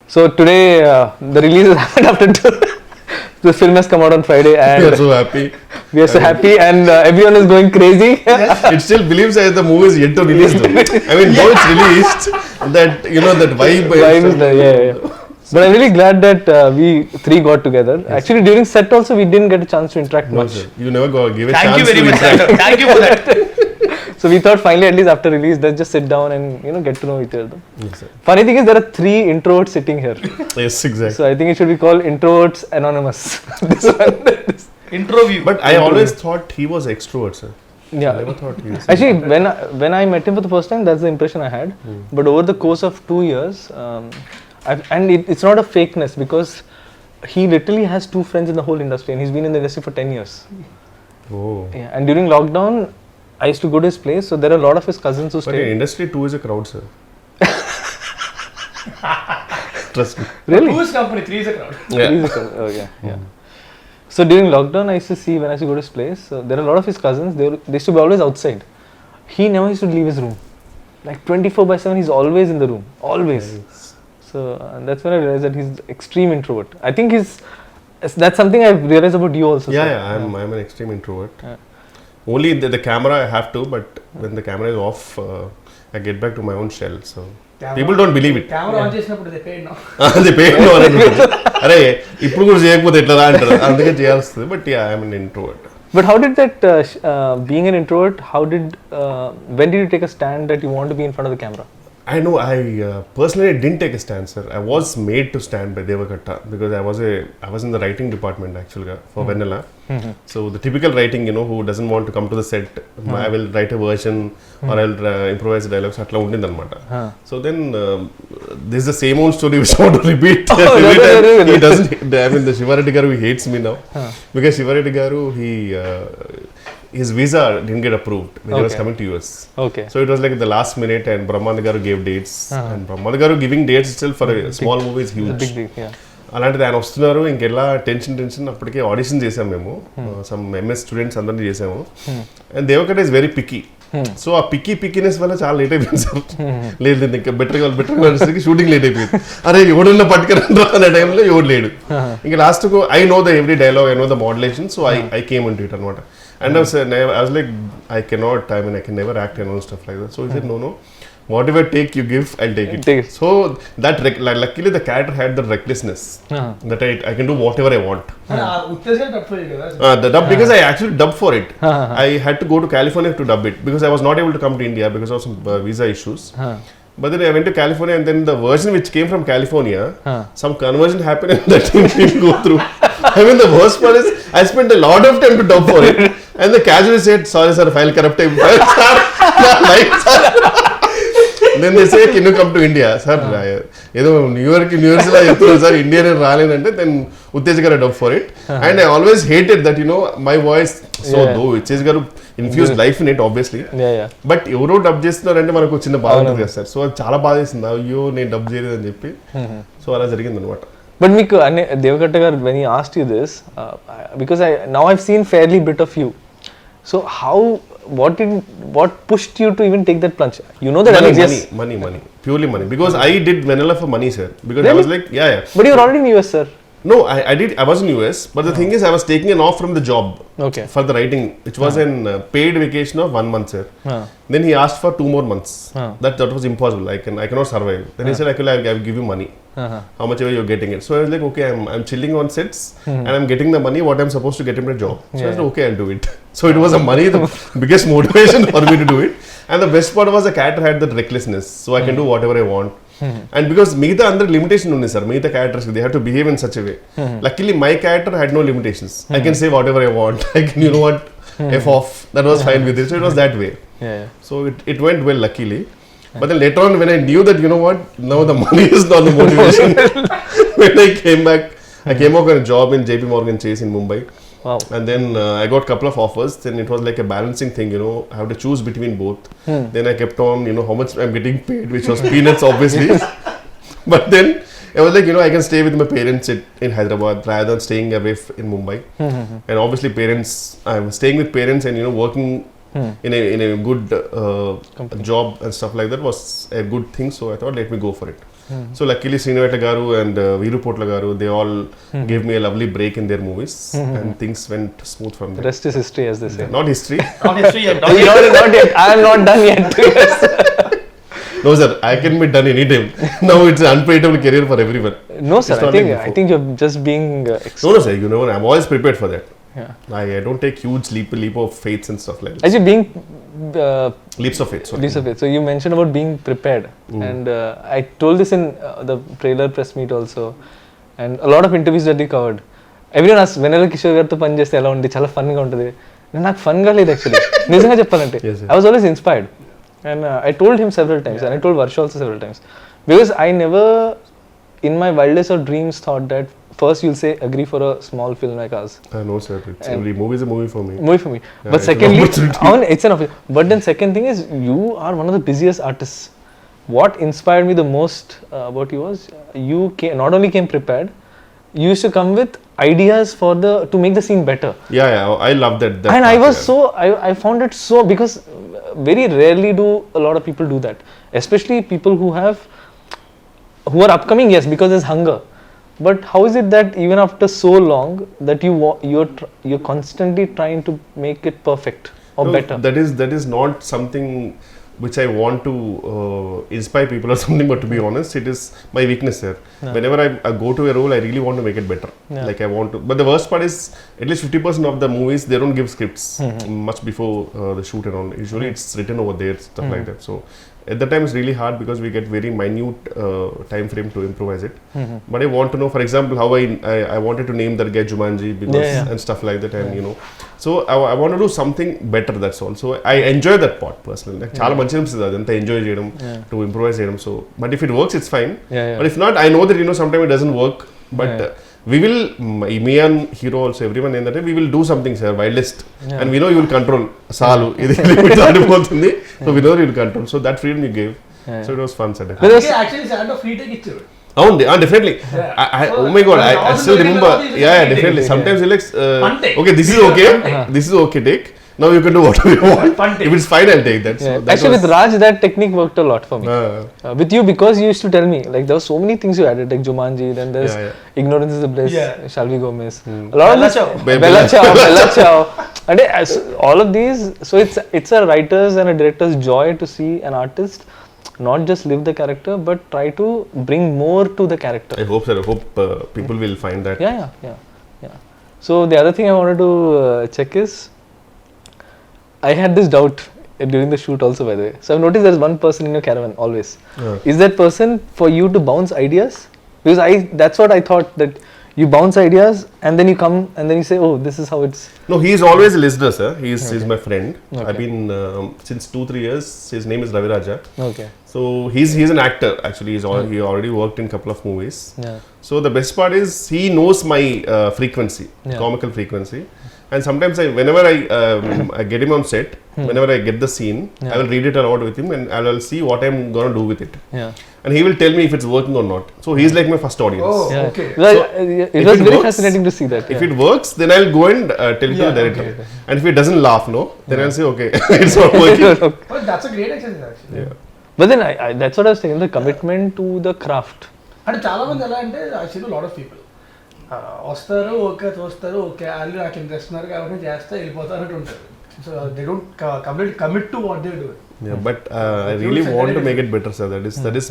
So today the release has happened after two. The film has come out on Friday, and We are so happy. we are so happy, and everyone is going crazy. It still believes that the movie is yet to release though. I mean, though it's released, that that vibe. Vibe is there, yeah. But I'm really glad that we three got together. Yes. Actually, during set also we didn't get a chance to interact much. Sir. You never give a Thank chance you very to much, interact. Santo. Thank you for that. So we thought finally, at least after release, let's just sit down and get to know each other. Yes, sir. Funny thing is, there are three introverts sitting here. Yes, exactly. So I think it should be called Introverts Anonymous. This one. Intro view. But I always thought he was extrovert, sir. Yeah. I never thought he was. Actually, when I met him for the first time, that's the impression I had. But over the course of 2 years, it's not a fakeness, because he literally has 2 friends in the whole industry, and he's been in the industry for 10 years. Oh. Yeah, and during lockdown, I used to go to his place, so there are a lot of his cousins who But in stay. industry, 2 is a crowd, sir. Trust me. Really? 2 is company, 3 is a crowd. Yeah. Okay, yeah. So during lockdown, I used to see when I used to go to his place. So there are a lot of his cousins. They used to be always outside. He never used to leave his room. Like 24/7, he's always in the room. Always. Nice. So that's when I realized that he's extreme introvert. I think that's something I've realized about you also. Yeah, sir. yeah. I'm an extreme introvert. Yeah. Only the camera I have to, but when the camera is off, I get back to my own shell. So people don't believe it. Camera on చేసినప్పుడు they paid now. అది పేరు అరే ఇప్పుడు కూడా చేయకపోతే ఎట్లా అంటారు అందుకే చేయాల్సింది but yeah I'm an introvert. But how did that, being an introvert, when did you take a stand that you want to be in front of the camera? I know I personally didn't take a stand, sir. I was made to stand by Devakatta because I was in the writing department actually for Vennela. So the typical writing, who doesn't want to come to the set, I will write a version or I'll improvise dialogues. Atla undindi anamata. So then this is the same old story which I want to repeat. He doesn't. I mean, the Shivareddy garu, he hates me now because Shivareddy garu, his visa didn't get approved when he was coming to US. Okay. So it was like the last minute, and Brahmanda garu gave dates. And Brahmanda garu giving dates itself for a small movie is huge. Big deal, yeah. అలాంటిది ఆయన వస్తున్నారు ఇంకెలా tension అప్పటికే audition చేసాము మేము some MS students అందరినీ చేసాము and Deva Katta is very picky so ఆ పిక్కీనెస్ వల్ల చాలా లేట్ అయిపోయింది సార్ లేదు ఇంకా బెటర్ షూటింగ్ లేట్ అయిపోయింది అరే ఎవడన్నా పట్టుకురా అనే టైంలో ఎవడు లేడు ఇంకా లాస్ట్ కు I know the every dialogue I know the modulation so I came in to it అనమాట and I was like I can never act and all stuff like that. So he said no, whatever take you give, I'll take it. So that luckily the character had the recklessness that I can do whatever I want. ఉత్తేజం తప్పదు కదా. The dub, because I actually dubbed for it. I had to go to California to dub it because I was not able to come to India because of some visa issues. But then I went to California, and then the version which came from California, some conversion happened and that didn't go through. I mean, the worst part is I spent a lot of time to dub for it, and the casually said, "Sorry sir, file corrupted." Then they say, "Can you come to India, sir?" ఏదో New York లా చెప్తున్నారు sir India రాలేనంటే then Uttej garu dub for it and I always hated that my voice so though Uttej garu infuse life in it obviously but ఎవరో dub చేస్తున్నారంటే మనకు చిన్న బాధ ఉంటుంది కదా సార్ సో అది చాలా బాధ వేసింది అయ్యో నేను డబ్ చేయలేదని చెప్పి సో అలా జరిగింది అనమాట. But మీకు Devakatta garu, when he asked you this, because now I've seen fairly bit of you. So what pushed you to even take that plunge? You know that money, purely money. Because I did Vennela for money, sir. Because really? I was like, yeah. But you're already in US, sir. No, I was in US, but the thing is, I was taking an off from the job for the writing, which was a paid vacation of 1 month, sir. Then he asked for 2 more months. That was impossible. I cannot survive. Then he said, I'll give you money. How much ever you're getting it. So I was like, okay, I'm chilling on sets and I'm getting the money what I'm supposed to get in my job. So I said, okay, I'll do it. So it was the biggest motivation for me to do it. And the best part was the character had that recklessness, so I can do whatever I want. And because Meeta under limitation only, sir, Meeta characters they have to behave in such a way. Luckily my character had no limitations. I can say whatever I want. I can, F off. That was fine with it. So it was that way. So it went well, luckily. But then later on, when I knew that, now the money is not the motivation. When I came back, I came out on a job in JP Morgan Chase in Mumbai. Wow. And then I got a couple of offers. Then it was like a balancing thing, I have to choose between both. Then I kept on, how much I'm getting paid, which was peanuts, obviously. But then I was like, I can stay with my parents in Hyderabad rather than staying away in Mumbai. And obviously, I'm staying with parents and, working in a good job and stuff like that was a good thing. So I thought, let me go for it. So luckily Sriniveta garu and Veeru Potla garu, they all gave me a lovely break in their movies, and things went smooth from there. Rest is history, as they say. Not history. Not history yet. Not yet. I am not done yet. Yes. No sir, I can be done anytime. Now it's an unpredictable career for everyone. No sir, It's not like I before. think you're just being No sir, you know, I'm always prepared for that. Yeah. I don't take huge leap of faiths and stuff like that. Actually, being Leaps of faith. Sorry. leaps of faith. So you mentioned about being prepared, and I told this in the trailer press meet also, and a lot of interviews that we covered. Everyone asked, Vennela Kishore గారితో పని చేస్తే ఎలా ఉంది, చాలా ఫన్గా ఉంటుంది. నాకు ఫన్గా లేదు actually, నిజంగా చెప్పాలంటే. Yes, sir. I was always inspired, and I told him several times, and I told Varsha also several times, because I never in my wildest of dreams thought that first you'll say agree for a small film like ours. No sir, every movie is a movie for me. Movie for me. Yeah, But it's secondly, an opportunity. it's an opportunity. But then second thing is, you are one of the busiest artists. What inspired me the most about you was, you not only came prepared, you used to come with ideas for to make the scene better. Yeah, I love that. And part, I was yeah. I found it so, because very rarely do a lot of people do that. Especially people who are upcoming, yes, because there's hunger. But how is it that even after so long that you're constantly trying to make it perfect or No, better? That is not something which I want to inspire people or something, but to be honest, it is my weakness there. Yeah. Whenever I go to a role, I really want to make it better. Yeah. Like I want to. But the worst part is, at least 50% of the movies, they don't give scripts much before the shoot and all. Usually it's written over there, stuff like that. So at that time it's really hard, because we get very minute time frame to improvise it. But I want to know, for example, how I wanted to name that guy Jumanji, because and stuff like that, and you know, so I want to do something better, that's all. So I enjoy that part personally. Like చాలా మంచి అనిపిస్తుంది అదంతా enjoy చేయడం, to improvise చేయడం. So but if it works, it's fine. But if not, I know that, you know, sometimes it doesn't work, but we will, me and Hero also, everyone in that, we will do something, sir, wildest, and we know you will control. Salu, ఇది limit ఆడిపోతుంది, so we know you will control. So that freedom you gave, so it was fun, sir. Actually Santo free take ఇచ్చారు. Definitely. Yeah. Oh my god, I still remember. Yeah, definitely. Sometimes you like, okay, this is okay, this is okay, take. Now you can do whatever you want. If it's fine, I'll take that. So that Actually, with Raj, that technique worked a lot for me. With you, because you used to tell me, like, there were so many things you added, like Jumanji, then there's Ignorance is a Bliss, Shall We Go Miss. A lot of this. Bella Ciao. And all of these, so it's a writer's and a director's joy to see an artist not just live the character, but try to bring more to the character. I hope, sir. I hope people will find that. Yeah. So the other thing I wanted to check is, I had this doubt during the shoot also, by the way. So I've noticed there's one person in your caravan always. Is that person for you to bounce ideas? Because that's what I thought, that you bounce ideas and then you come and then you say, oh, this is how it's. No, he's always a listener, sir. He's my friend. I've been since 2-3 years. His name is Raviraja. Okay. So he's an actor actually. He already worked in a couple of movies. Yeah. So the best part is, he knows my frequency, comical frequency. And sometimes whenever I get him on set, whenever I get the scene, I will read it aloud with him, and I will see what I'm gonna do with it. And he will tell me if it's working or not. So he's like my first audience. Oh, okay. So it was very fascinating to see that. If it works, then I'll go and tell it to the director. Okay. And if it doesn't laugh, then I'll say, okay, it's not working. Well, that's a great exercise actually. Yeah. But then that's what I was saying, the commitment to the craft. అంటే చాలా మంది ఎలా అంటే, I see a lot of people వస్తారు, okay చూస్తారు, okay వాళ్ళు నాకు interest ఉన్నారు కాబట్టి చేస్తే వెళ్ళిపోతారు అన్నట్టు ఉంటారు. So they don't commit to what they do. Yeah, but I really want to make it better, sir. That is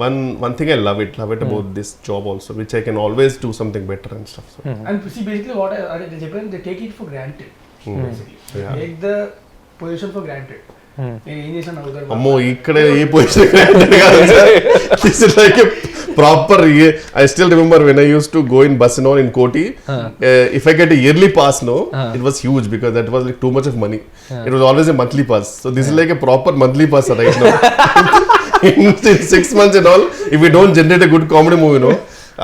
one thing I love it about this job also, which I can always do something better and stuff. So. And see, basically what they చెప్పాను, they take it for granted. Basically, take the position for granted. నేను ఏం చేశాను అవుతారు. అమ్మో, ఇక్కడ ఏ position this is like a proper. I still remember when I used to go in bus and all in Koti. If I get a yearly pass, it was huge, because that was like too much of money. It was always a monthly pass. So this is like a proper monthly pass right now. in 6 months and all, if we don't generate a good comedy movie,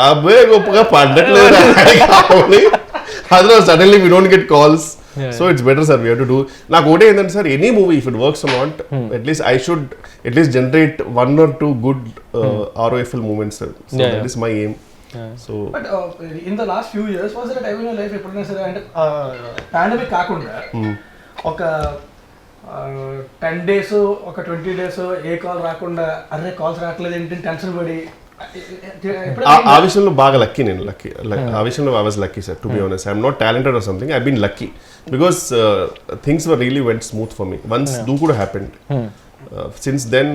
abbe goppaga paddatledu. Otherwise suddenly we don't get calls. So it's better, sir, we have to do. Like what and then, sir, any movie, if it works or not, at least I should at least generate 1 or 2 good ROFL moments, sir. So that is my aim. So but in the last few years, was there a time in your life ఎప్పుడైనా సరే అంటే pandemic కాకుండా ఒక 10 days ఒక 20 days ఏ call రాకుండా, అరే calls రావట్లేదు ఏంటి టెన్షన్ పడి ఆ విషయంలో బాగా లక్కీ నేను ఆ విషయంలో I was lucky sir to be honest I'm not talented or something I been lucky because things were really went smooth for me once do కూడా happened since then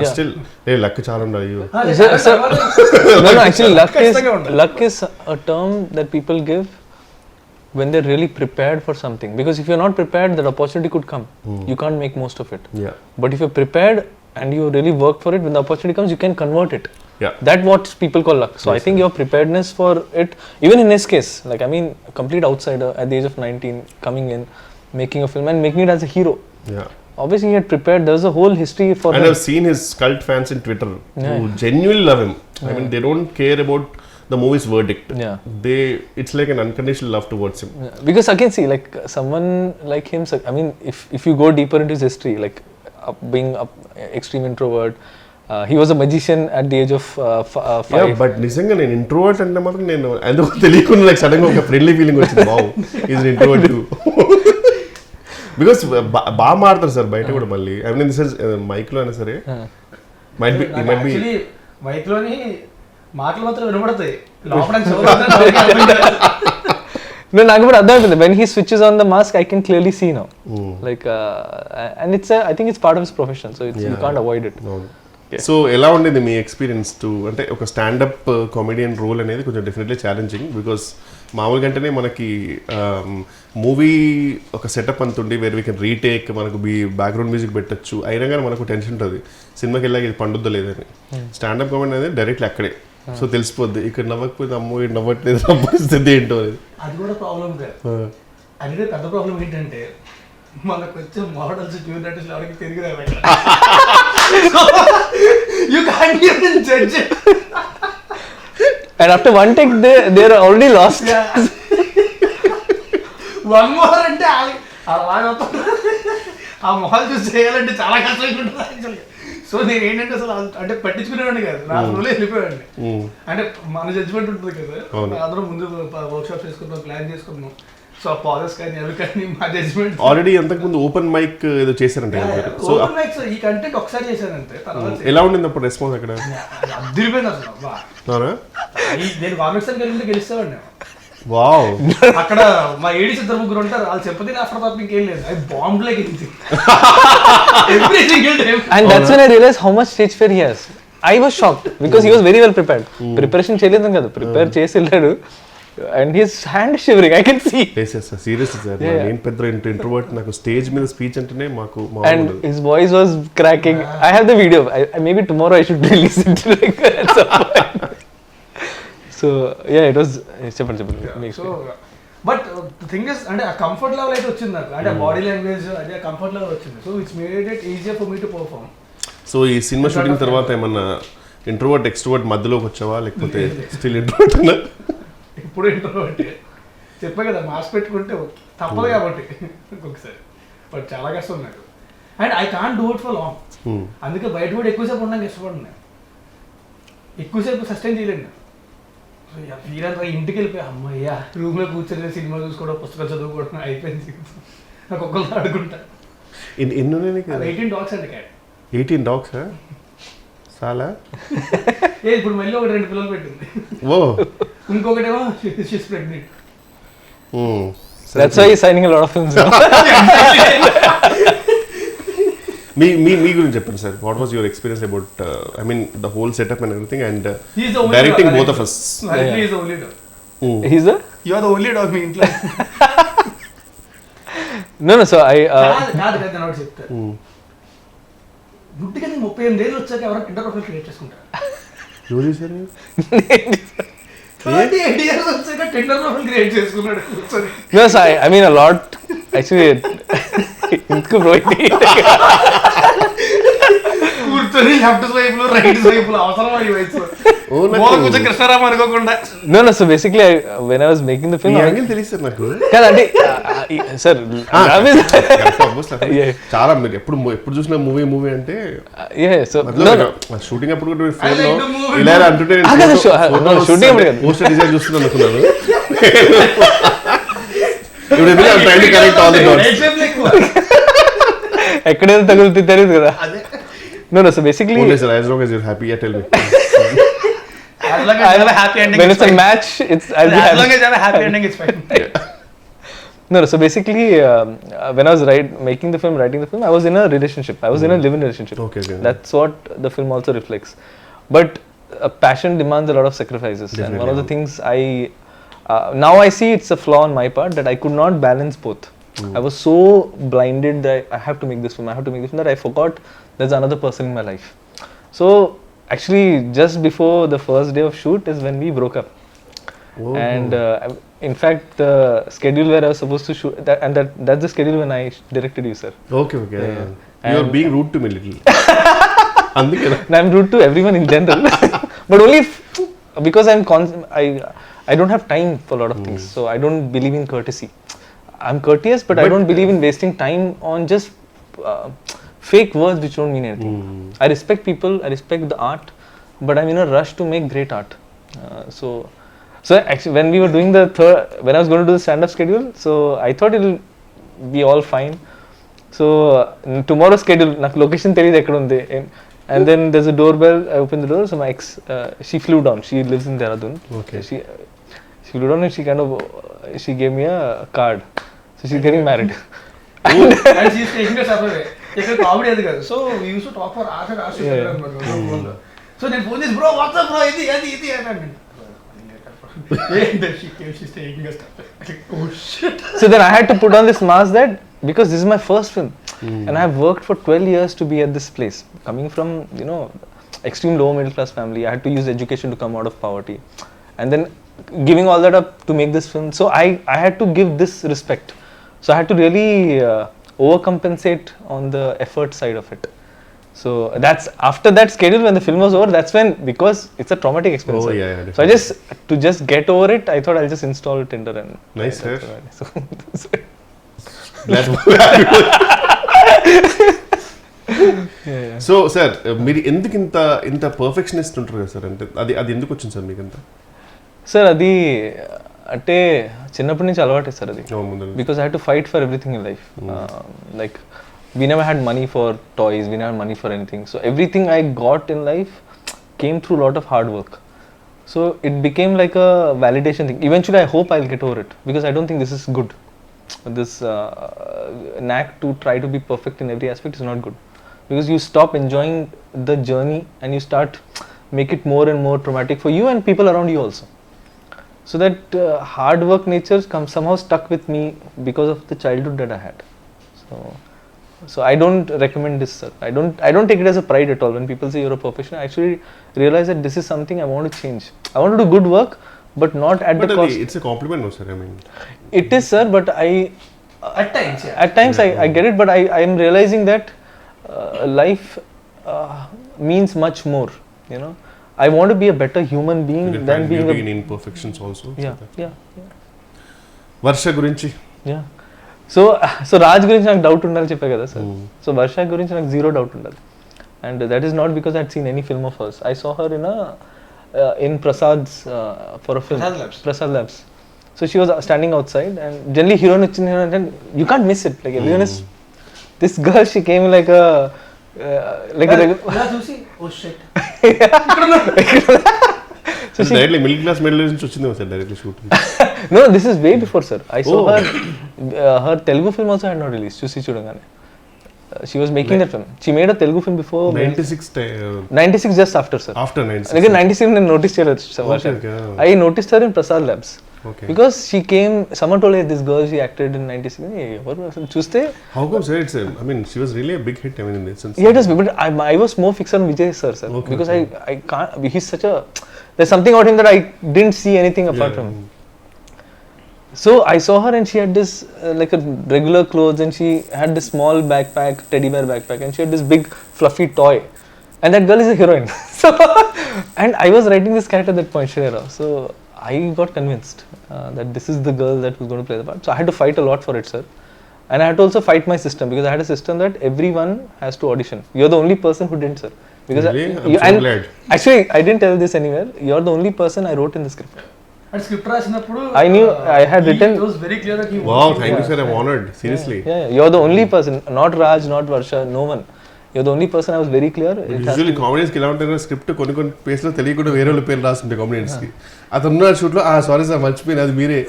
still luck చాలా ఉండాలి. Actually luck is a term that people give when they're really prepared for something, because if you're not prepared, that opportunity could come. You can't make most of it. But if you're prepared and you really work for it, when the opportunity comes, you can convert it. That's what people call luck. So I think your preparedness for it, even in his case, like I mean, a complete outsider at the age of 19 coming in, making a film and making it as a hero. Obviously he had prepared. There's a whole history for and him. I've seen his cult fans in Twitter who genuinely love him. I mean, they don't care about the movie's verdict. It's like an unconditional love towards him. Because again, see, like someone like him, I mean, if you go deeper into his history, like being an extreme introvert, he was a magician at the age of 5. But నిజంగా నేను introvert అంటే మాత్రం నేను ఎందుకు తెలియకుండా like sudden గా ఒక friendly feeling వచ్చింది. Wow, is an introvert too because బాగా మాడతారు సార్ బయట కూడా మళ్ళీ. I mean this is mic లో అయినా సరే మైట్ బి మైక్ లోని మాటలు మాత్రం వినబడతాయి. నాకు కూడా అర్థం అవుతుంది. when he switches on the mask, I can clearly see now. Like and it's I think it's part of his profession, so you can't avoid it. So ఎలా ఉండేది మీ ఎక్స్పీరియన్స్ టు అంటే ఒక స్టాండప్ కామెడియన్ రోల్ అనేది కొంచెం definitely challenging because మామూలుగా అంటేనే మనకి movie ఒక సెటప్ అంతుండి వేర్ వీ కెన్ రీటేక్, మనకు బ్యాక్గ్రౌండ్ మ్యూజిక్ పెట్టచ్చు, అయినా కానీ మనకు టెన్షన్ ఉంటుంది సినిమాకి వెళ్ళాక ఇది పండుద్దా లేదని. స్టాండప్ కామెడీ అనేది డైరెక్ట్లీ అక్కడే సో తెలిసిపోద్ది. ఇక్కడ నవ్వకపోతే అమ్మో నవ్వట్లేదు పరిస్థితి ఏంటో అది కూడా ప్రాబ్లం. అది పెద్ద ప్రాబ్లం ఏంటంటే మనకు వచ్చే మోడల్స్ ట్యూన్ ఆర్టిస్టులు ఎవరికి తిరిగి you can't even judge it. And after one take they're already lost. One more అంటే ఆ మొహాలు చూసి చేయాలంటే చాలా కష్టంగా ఉంటుంది యాక్చువల్గా. సో నేను ఏంటంటే అసలు అంటే పట్టించుకునేవాడిని కాదు, నా రోజులో వెళ్ళిపోయాడిని. అంటే మన జడ్జిమెంట్ ఉంటుంది కదా, అందరం ముందు వర్క్ షాప్ చేసుకుంటాం, ప్లాన్ చేసుకుంటున్నాం. సో పాజెస్ కానీ అవి కానీ మా జడ్జ్మెంట్. ఆల్రెడీ అంతకుముందు ఓపెన్ మైక్ ఏదో చేశారంటే సో ఓపెన్ మైక్ ఈ కంటెంట్ ఒకసారి చేశానంటే తర్వాత ఎలా ఉండింది అప్పుడు రెస్పాన్స్ అక్కడ? అదిరిపోయింది అసలు. నేను కామెంట్స్ అని వెళ్ళి గెలుస్తామండి. వావ్, అక్కడ మా ఏడీస్ 2-3 ఉంటారు, వాళ్ళు చెప్పది ఆఫ్టర్ తప్ప ఇంకేం లేదు. అది bomb like and that's when I realized how much stage fear he has. I was shocked because he was very well prepared. Preparation చేయలేదు కదా, ప్రిపేర్ చేసి వెళ్ళాడు. And his hand shivering, I can see. Yes, seriously sir. నేను పెద్ద introvert, నాకు stage మీద speech అంటేనే మాకు and his voice was cracking. I have the video. Maybe tomorrow I should release it like at some point. So yeah, it was చెప్పండి. So but the thing is అంటే ఆ comfort level అయితే వచ్చింది నాకు, అంటే body language అదే comfort level వచ్చింది. So it's made it easier for me to perform. So ఈ సినిమా షూటింగ్ తర్వాత ఏమన్నా ఇంట్రోవర్ట్ ఎక్స్ట్రోవర్ట్ మధ్యలోకి వచ్చావా లేకపోతే స్టిల్ ఇంట్రోవర్ట్ అన్నా? ఇప్పుడు ఇంట్రోవర్ట్ చెప్పా కదా, మాస్క్ పెట్టుకుంటే తప్పదు కాబట్టి ఇంకొకసారి. బట్ చాలా కష్టం నాకు, and I can't do it for long. అందుకే బయట కూడా ఎక్కువసేపు ఉండడానికి ఇష్టపడను నేను, ఎక్కువసేపు సస్టైన్ చేయలేను. సో వీరంతా ఇంటికి వెళ్ళిపోయి అమ్మయ్యా రూమ్లో కూర్చొని సినిమా చూసుకోవడం, పుస్తకాలు చదువుకోవడం అయిపోయింది. నాకు ఒక్కళ్ళు ఆడుకుంటా. 18 dogs అండి క్యాట్. 18 dogs చాలా ఇప్పుడు మళ్ళీ 2 పిల్లలు పెట్టింది. ఓ, ఇంకొకటేమో she's pregnant. That's why he's signing a lot of films now. మీ గురించి చెప్పండి sir. What was your experience about I mean the whole setup and everything and directing both of us? He is the only dog. He's the? You are the only dog మీ ఇంట్లో. No, so I కాదు not చెప్తా. గుడ్డిగా 38 ఏళ్ళు వచ్చాక ఎవరైనా Tinder profile create చేసుకుంటారు? ఎవరు చేశారు? 38 years వచ్చాక టిండర్ ప్రొఫైల్ క్రియేట్ చేసుకున్నాడు. No, so I mean a lot actually. ఇంకో కూర్చొని లెఫ్ట్ స్వైప్ లో రైట్ స్వైప్ లో అవసరం ఈ వయసు కొంచెం కృష్ణారామ అనుకోకుండా. No, so basically when I was making the film, angle తెలుసు నాకు కాదండి సార్. చాలా మీరు ఎప్పుడు చూసిన మూవీ అంటే షూటింగ్ అప్పుడు కూడా ఫోన్ లో ఇలా అంటుంటే షూటింగ్ పోస్టర్ డిజైన్ చూస్తున్నాను అనుకున్నాను. ఎక్కడైనా తగులుతుంది తెలియదు కదా. No. So basically, Only sir, as long as you're happy, yeah, tell me. As long as you have a happy ending, when it's it's a fine. match, I'll be As happy. long as you have a happy ending, it's fine. No. So basically, when I was writing the film, I was in a relationship. I was in a live-in relationship. Okay. That's what the film also reflects. But passion demands a lot of sacrifices, and one of the things now I see it's a flaw on my part that I could not balance both. I was so blinded that I have to make this film, that I forgot there's another person in my life. So actually, just before the first day of shoot is when we broke up. And in fact, the schedule where I was supposed to shoot that's the schedule when I directed you, sir. Okay. You are being rude to me little. And I'm rude to everyone in general, but only because I don't have time for a lot of things, so I don't believe in courtesy. I'm courteous, but I don't believe in wasting time on just fake words which don't mean anything. I respect people, I respect the art, but I'm in a rush to make great art. So actually, when we were doing when I was going to do the stand-up schedule, so I thought it'll be all fine. So tomorrow's schedule, నాకు location తెలియదు ఎక్కడ ఉంది. And then there's a doorbell. I opened the door. So my ex, she flew down. She lives in Dehradun. Okay. She flew down and she gave me a card. So she's getting married. And she's taking us away. Take a comedy adi kaadu. So we used to talk for hours and hours. So then phone is, bro, what's up, bro? Idi. And then she's taking us. Oh shit. So then I had to put on this mask that because this is my first film, and I have worked for 12 years to be at this place. Coming from extreme lower middle class family, I had to use education to come out of poverty, and then giving all that up to make this film. So I had to give this respect. So I had to really overcompensate on the effort side of it. So that's after that schedule, when the film was over, that's when, because it's a traumatic experience. Oh, yeah, So I just get over it, I thought I'll just install Tinder and nice, sir. So so sir మీరు ఎందుకు ఇంత perfectionist ఉంటారు కదా sir, అంటే అది ఎందుకు వచ్చింది sir మీకు అంతా? సార్ అది అంటే చిన్నప్పటి నుంచి అలవాటే సార్ అది, because I had to fight for everything in life. Like we never had money for toys, we never had money for anything, so everything I got in life came through a lot of hard work. So it became like a validation thing. Eventually I hope I'll get over it, because I don't think this is good. This knack to try to be perfect in every aspect is not good, because you stop enjoying the journey and you start make it more and more traumatic for you and people around you also. So that hard work nature somehow stuck with me because of the childhood that I had. So I don't recommend this, sir. I don't take it as a pride at all when people say you're a professional. I actually realize that this is something I want to change. I want to do good work, but not at the cost. It's a compliment, no sir, I mean. It is, sir, but at times I get it, but I am realizing that life means much more, I want to be a better human being than being in imperfections also. Yeah. Varsha gurinchi. Yeah. So Raj గురించి నాకు doubt ఉండాలి చెప్పా కదా sir. So Varsha గురించి నాకు zero doubt ఉండాలి, and that is not because I had seen any film of hers. I saw her in Prasad's for a film, Prasad Labs. So she was standing outside, and generally heroine వచ్చింది and you can't miss it, like everyone is, this girl, she came like a చూసి oh shit. So directly middle class నుంచి వచ్చింది sir directly shoot. No, this is way before, sir. I saw her Telugu film also had not released. Chusi Chudangane. She was making that film. She made a Telugu film before 96 just after, sir. After 96. Again 97 I noticed her. I noticed her in Prasad Labs. Okay. Because she came, someone told her this girl, she acted in 96. Chuste. How come, sir? I mean, she was really a big hit, I mean, in this sense. Yeah, it was, but I was more fixed on Vijay sir. Okay, because I can't, he's such a, there's something about him that I didn't see anything apart from him. So I saw her and she had this like a regular clothes, and she had this small backpack, teddy bear backpack, and she had this big fluffy toy, and that girl is a heroine. So and I was writing this character at that point, Shreya. So I got convinced that this is the girl that was going to play the part. So I had to fight a lot for it, sir, and I had to also fight my system, because I had a system that everyone has to audition. You're the only person who didn't, sir. Because really? I'm so glad. Actually, I didn't tell this anywhere. You're the only person I wrote in the script. And script రాసినప్పుడు I knew I had written. It was very clear that he. Wow, thank you, sir. I'm honored. Seriously. Yeah, you're the only person. Not Raj, not Varsha, no one. you're the only person I was very clear. Usually comedians కి ఎలా ఉంటారు, script కొన్ని place లో తెలియకుండా వేరే వాళ్ళ పేరు రాస్తుంటాయి comedians కి. అతను ఉన్న షూట్ లో సారీ సార్ మర్చిపోయిన అది మీరే.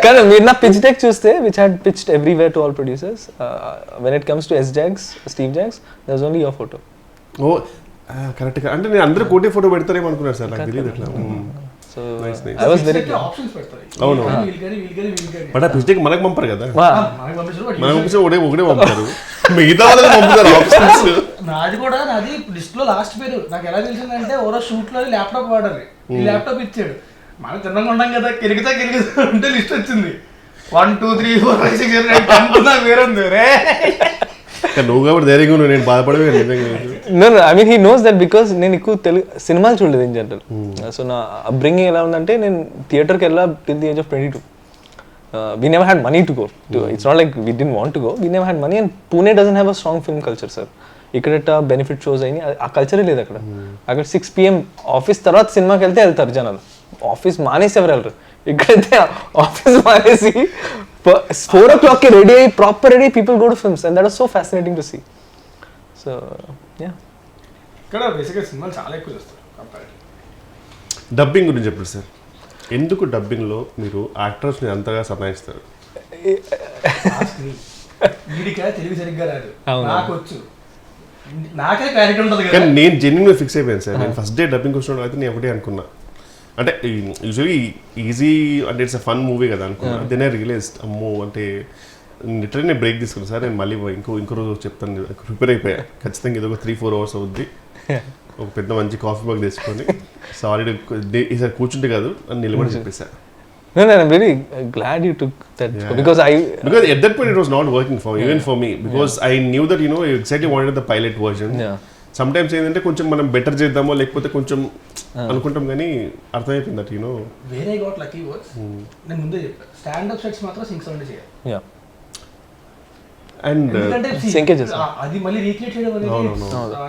కానీ మీరు నా పిచ్ డెక్ చూస్తే which had pitched everywhere to all producers, when it comes to Steve Jobs there was only your photo. Oh correct. అంటే నేను అందరూ కోటే ఫోటో పెడతారేమో అనుకున్నాను సార్, నాకు తెలియదు అట్లా. So I was very options పెడతారు. అవును. బట్ ఆ పిచ్ డెక్ మనకు పంపరు కదా, మనకు పంపించిన ఒకటే పంపుతారు, మిగతా వాళ్ళకి పంపుతారు ఆప్షన్స్. నాది లిస్ట్ లో లాస్ట్ పేరు నాకు ఎలా తెలిసిందంటే ఓరో షూట్ లో ల్యాప్టాప్ వాడాలి, ఈ ల్యాప్టాప్ ఇచ్చాడు. మనం తిన్నగా ఉన్నాం కదా, కెలిగితా అంటే లిస్ట్ వచ్చింది 1 2 3 4 5 6 7 8 అనుకున్నా వేరుంది రే. నువ్వు కాబట్టి ధైర్యంగా నువ్వు, నేను బాధపడవే. No, I mean he knows that because నేను ఎక్కువ సినిమాలు చూడలేదు ఇన్ జనరల్. సో నా అప్బ్రింగింగ్ ఎలా ఉందంటే, నేను థియేటర్కి వెళ్ళా till the age of 22. We never had money to go. It's not like we didn't want to go. We never had money, and Pune doesn't have a strong film culture, sir. ఇక్కడ benefit shows అయినాయి, ఆ కల్చరే లేదు అక్కడ. అక్కడ 6 PM office తర్వాత సినిమాకి వెళ్తారు జనాలు, ఆఫీస్ మానేసి ఎవరు వెళ్ళరు. ఇక్కడైతే ఆఫీస్ మానేసి 4 o'clock రెడీ అయ్యి proper ready people go to films, and that was so fascinating to see. So yeah, ఇక్కడ బేసిక్గా సినిమాలు చాలా ఎక్కువ చూస్తారు కంపారిటివ్. డబ్బింగ్ గురించి చెప్పండి సార్, ఎందుకు డబ్బింగ్లో మీరు యాక్టర్స్ని అంతగా సతాయిస్తారు? వీడికా తెలుగు సరిగ్గా రాదు, నాకు వచ్చు, నాకే క్లారిటీ ఉంటుంది కదా. కానీ నేను జెన్యున్గా ఫిక్స్ అయిపోయాను సార్. నేను ఫస్ట్ డే డబ్బింగ్ వచ్చినప్పుడు అయితే నేను ఒకటే అనుకున్నా, అంటే యూజువలీ ఈజీ అంటే ఇట్స్ అ ఫన్ మూవీ కదా అనుకున్నా. దెన్ ఐ రియలైజ్డ్ అమ్మో, అంటే లిటరల్లీ నేను బ్రేక్ తీసుకున్నాను సార్. నేను మళ్ళీ ఇంకో రోజు చెప్తాను, ప్రిపేర్ అయిపోయా. ఖచ్చితంగా ఇది ఒక 3-4 hours అవుద్ది, ఒక పెద్ద మంచి కాఫీ బాగ్ తీసుకొని సారీ ఈసారి కూర్చుంటే కాదు అని నిలబడి చెప్పేసా. No, I'm very glad you took that, because at that point it was not working even for me, because I knew that you exactly wanted the pilot version. Sometimes ఏంటంటే కొంచెం మనం better చేద్దామో లేకపోతే కొంచెం అనుకుంటాం, కానీ అర్థమైపోయింది దట్ వేరే got lucky words. నేను ముందే చెప్పాను, స్టాండప్ సెట్స్ మాత్రం సింక్ సౌండ్ చేయాలి. అండ్ అది మళ్ళీ రీక్రియేట్ చేయడం అనేది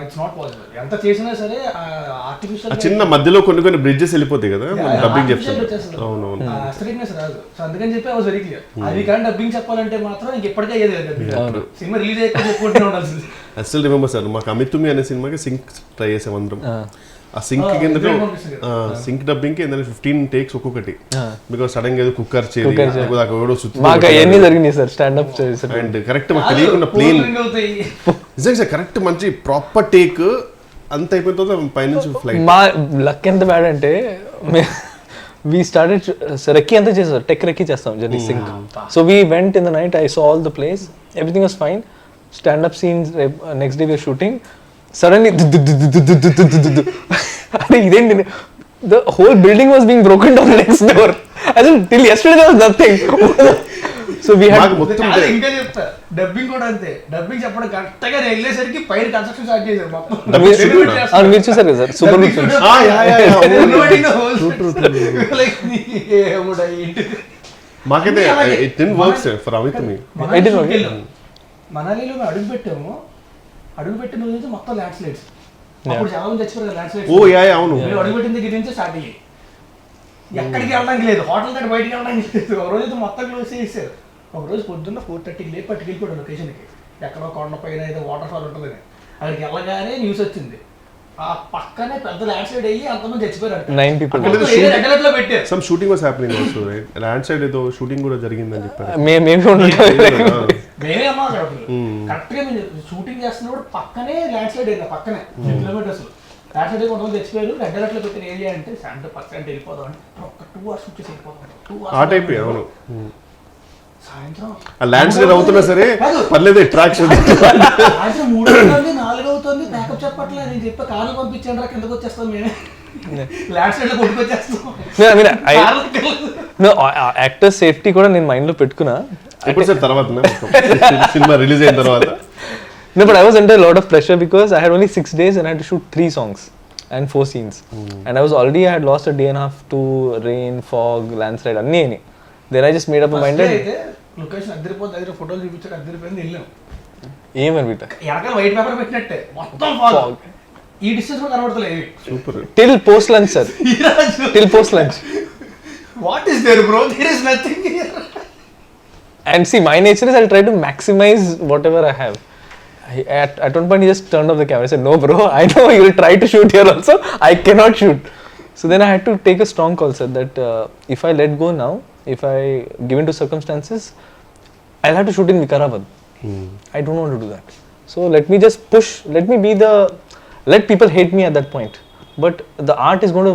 ఇట్స్ నాట్ పాసిబుల్. ఎంత చేసినా సరే ఆర్టిఫిషియల్ చిన్న మధ్యలో కొన్ని బ్రిడ్జెస్ వెళ్ళిపోతాయి కదా డబ్బింగ్ చెప్తారు. అవునవును, అస్థెటిక్నెస్ రాదు. సో అందుకని చెప్పి ఐ వాస్ వెరీ క్లియర్. అది కానీ డబ్బింగ్ చెప్పాలంటే మాత్రం ఇంక ఎప్పటికీ అయ్యేది కదా, సినిమా రిలీజ్ అయ్యాక చెప్పుకుంటూనే ఉండాల్సింది. ఐ స్టిల్ రిమెంబర్ సార్, మాకు అమితుమి అనే సినిమాకి సింక్ ట్రై చేసాం అందరం. ఆ సింక్ కింద సింక్ డబ్బింగ్ కి 15 takes ఒక్కొక్కటి, బికాస్ సడన్ గా ఏదో కుక్కర్ చేయాలి అండ్ కరెక్ట్ మాకు తెలియకుండా ప్లేన్ నిజంగా కరెక్ట్ మంచి ప్రాపర్ టేక్ అంత అయిపోయిన తర్వాత పైనుంచి ఫ్లైట్. మా లక్ ఎంత బ్యాడ్ అంటే we started రెక్కి అంతా చేస్తారు, టెక్ రెక్కి చేస్తాం journey sync. So we went in the night, I saw all the place, everything was fine. Stand up scenes, next day we were shooting, suddenly ఇదేంటి, the whole building was being broken down next door. As in till yesterday there was nothing. So we had ఇంకా చెప్తా, dubbing కూడా అంతే. Dubbing చెప్పడం కరెక్ట్గా వెళ్ళేసరికి పైన construction start చేశారు మొత్తం. మీరు చూసారు కదా సార్, సూపర్ గుడ్ ఫిల్మ్స్. మాకైతే it didn't work sir for Amitami. మనాలిలో అడుగు పెట్టాము, అడుగు పెట్టిన రోజు మొత్తం ల్యాండ్ స్లైడ్స్. అప్పుడు చాలా మంది చచ్చిపోయారు ల్యాండ్ స్లైడ్స్. ఓ యా అవును, అడుగు పెట్టిన దగ్గర నుంచి స్టార్ట్ అయ్యాయి. ఎక్కడికి వెళ్ళడానికి లేదు, హోటల్ దగ్గర బయటికి వెళ్ళడానికి లేదు. ఒక రోజు మొత్తం క్లోజ్ చేసేసారు. ఒక రోజు పొద్దున్న 4:30 లేపు పట్టుకెళ్ళిపోయాడు లొకేషన్కి, ఎక్కడో కొండ పైన ఏదో వాటర్ ఫాల్ ఉంటుందని. అక్కడికి వెళ్ళగానే న్యూస్ వచ్చింది, ఆ పక్కనే పెద్ద ల్యాండ్ స్లైడ్ అయ్యి అంతమంది చచ్చిపోయారు. 9 people. పెట్టారు. Some shooting was happening also, right? Land side ఏదో షూటింగ్ కూడా జరిగిందని చెప్పారు. మేమే మేమే అమ్మా కరెక్ట్ గా మేము షూటింగ్ చేస్తున్నప్పుడు పక్కనే ల్యాండ్ స్లైడ్ అయింది, పక్కనే 10 kilometers ల్యాండ్ స్లైడ్ కొంతమంది చచ్చిపోయారు. రెడ్ అలర్ట్ లో పెట్టిన ఏరియా అంటే 100% వెళ్ళిపోదాం అంటే ఒక 2 hours వచ్చేసి వెళ్ళిపోతాం. 2 hours ఆ టైప్ అవును. సాయంత్రం ఆ ల్యాండ్ స్లైడ్ అవుతున్నా సరే పర్లేదు, అట్రాక్షన్. సాయంత్రం 3 అవుతుంది 4 అవుతుంది, ప్యాకప్ చెప్పట్లేదు. నేను చెప్పా కార్లు పంపించండి రా, కిందకు వచ్చేస్తాం మేమే, ల్యాండ్ స్లైడ్ లో కొట్టుకొచ్చేస్తాం. యాక్టర్ సేఫ్టీ కూడా నేను మైండ్ లో పెట్టుకున్నా. ఇప్పుడు సార్ తర్వాత సినిమా రిలీజ్ అయిన తర్వాత No, but I was under a lot of pressure because I had only 6 days and I had to shoot 3 songs and 4 scenes. And I had lost a day and a half to rain, fog, landslide, anni. Then I just made up my mind. Location అద్దరిపోతే దగ్గర ఫోటోలు చూపించాక అద్దరిపోయింది, వెళ్ళాం. ఏమని బిడ్డ ఎనకాల white paper పెట్టినట్టే మొత్తం fog. ఈ డిస్టెన్స్ కూడా కనబడతలేదు. Super. Till post lunch sir. Till post lunch. What is there bro? There is nothing here. And see, my nature is I'll try to maximize whatever I have. At one point, he just turned off the camera. I said, "No, bro. I know you will try to shoot here also. I cannot shoot." So then I had to take a strong call, sir. That if I let go now, if I give in to circumstances, I'll have to shoot in Vikarabad. I don't want to do that. So let me just push. Let people hate me at that point. But the art is going to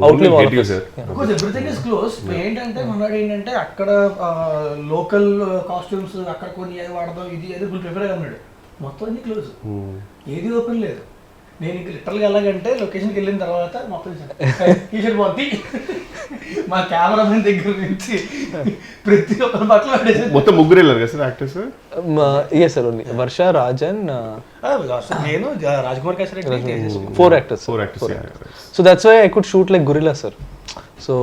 outlive all of us. Because everything is close. ఏంటంటే మనవాడు ఏంటంటే అక్కడ local costumes అక్కడ కొన్ని ఏది వాడదాం ఇది ఏదో ఫుల్ ప్రిపేర్ అయ్యి ఉన్నాడు. మొత్తం అన్ని క్లోజ్, ఏది ఓపెన్ లేదు. నేను ఇంక లిటరల్గా ఎలాగంటే లొకేషన్కి వెళ్ళిన తర్వాత మొత్తం టీషర్ట్ పోతే మా కెమెరామెన్ దగ్గర నుంచి ప్రతి ఒక్కరి పట్ల మొత్తం ముగ్గురు వెళ్ళారు కదా sir actors? Yes sir, only వర్ష, రాజన్, నేను Rajkumar కాశరెడ్డి, 4 actors. So that's why I could shoot like gorilla sir. So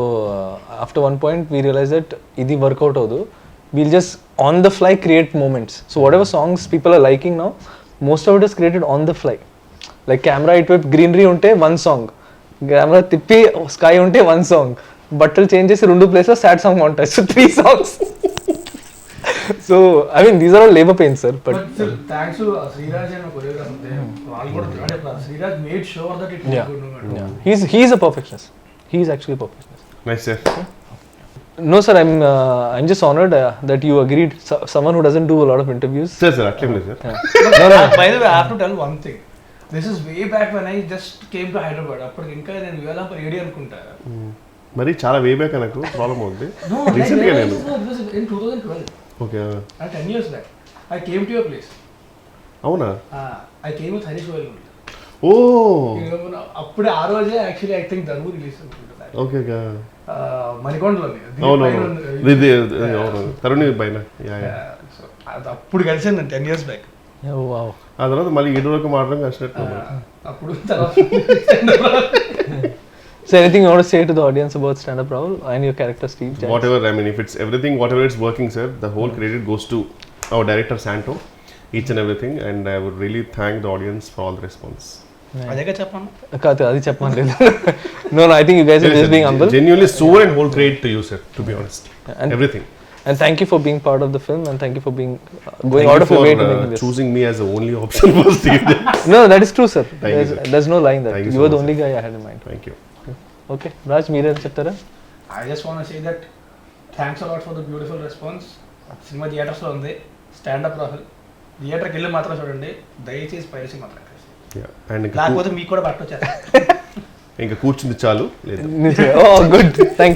after one point we realized that ఇది వర్కౌట్ అవదు. We'll just on the fly create moments. So whatever songs people are liking now, most of it is created on the fly. Like camera ఇటువైపు greenery ఉంటే 1 song, camera తిప్పి sky ఉంటే 1 song, బట్టలు change చేసి 2 places sad song ఉంటాయి. So 3 songs. So I mean these are all labor pains sir, but thanks to Sriraj and choreographer, వాళ్ళు కూడా Sriraj made sure that it was good. Yeah, he's a perfectionist. He's actually a perfectionist. Nice sir. No sir, I'm just honored that you agreed. Someone who doesn't do a lot of interviews. Sir, actually sir. By the way, I have to tell one thing. This is way back when I just came to Hyderabad. అప్పటికి ఇంకా నేను వివేలాంప AD అనుకుంటా. మరి చాలా way back నాకు problem ఉంది. Recently నేను in 2012. Okay. 10 years back. I came to your place. అవునా? I came with Harish Goyal. అప్పుడు ఆ రోజే యాక్చువల్లీ ఐ థింక్ ధర్ము రిలీజ్ అనుకుంటా. ఓకే మణికొండలోనే. తరుణ్ పైన. అప్పుడు కలిసాను 10 years back. Oh wow. ఆ తర్వాత మళ్ళీ ఈడోకి మాట్లాడడం కష్టం. అప్పుడు తర్వాత So anything you want to say to the audience about Stand Up Rahul and your character Steve? Whatever, I mean, if it's everything, whatever it's working, sir, the whole credit goes to our director Santo, each and everything, and I would really thank the audience for all the response. అదేగా చెప్పాను. కాదు అది చెప్పమని. No, I think you guys are just being humble. Genuinely so and whole credit to you, sir, to be honest. And everything. And thank you for being part of the film, and thank you for being going out of your way to make this. Choosing me as the only option for Steve. No, that is true sir. There's no lying that. You You were the only guy I had in mind. Thank you. Okay, Raj, మీరే చెప్తారా? I just want to say that thanks a lot for the beautiful response. Cinema థియేటర్స్లో ఉంది. Stand up Rahul థియేటర్కి వెళ్ళి మాత్రం చూడండి, దయచేసి piracy మాత్రం లేకపోతే మీకు కూడా పట్టొచ్చారు. ఇంకా కూర్చుంది చాలు. Oh good, thank you.